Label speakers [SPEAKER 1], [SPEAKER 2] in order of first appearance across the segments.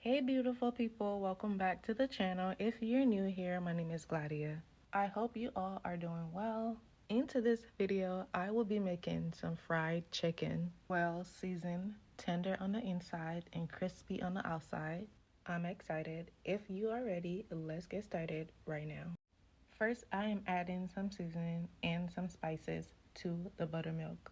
[SPEAKER 1] Hey beautiful people, welcome back to the channel. If you're new here, my name is Gladia. I hope you all are doing well. Into this video, I will be making some fried chicken. Well seasoned, tender on the inside and crispy on the outside. I'm excited. If you are ready, let's get started right now. First, I am adding some seasoning and some spices to the buttermilk.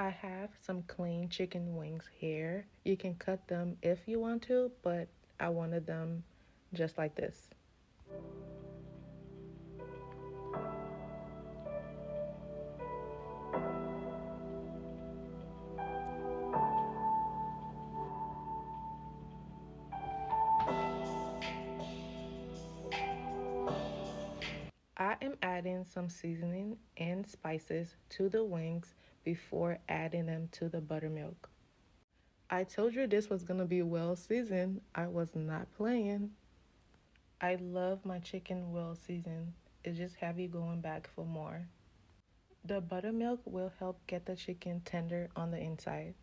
[SPEAKER 1] I have some clean chicken wings here. You can cut them if you want to, but I wanted them just like this. I am adding some seasoning and spices to the wings before adding them to the buttermilk. I told you this was gonna be well seasoned. I was not playing. I love my chicken well seasoned. It just have you going back for more. The buttermilk will help get the chicken tender on the inside.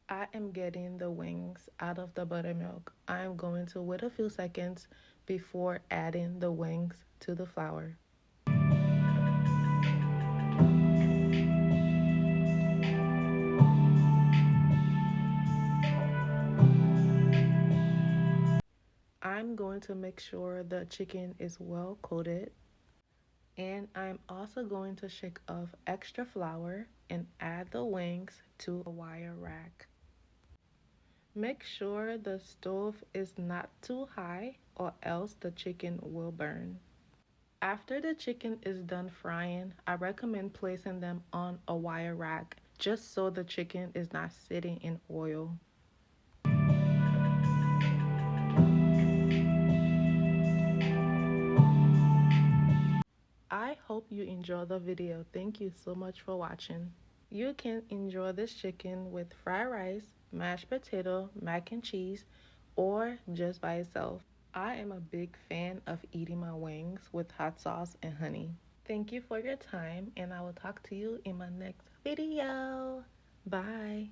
[SPEAKER 1] I am getting the wings out of the buttermilk. I am going to wait a few seconds before adding the wings to the flour. I'm going to make sure the chicken is well coated, and I'm also going to shake off extra flour and add the wings to a wire rack. Make sure the stove is not too high or else the chicken will burn. After the chicken is done frying, I recommend placing them on a wire rack just so the chicken is not sitting in oil. I hope you enjoy the video. Thank you so much for watching. You can enjoy this chicken with fried rice, mashed potato, mac and cheese, or just by itself. I am a big fan of eating my wings with hot sauce and honey. Thank you for your time, and I will talk to you in my next video. Bye.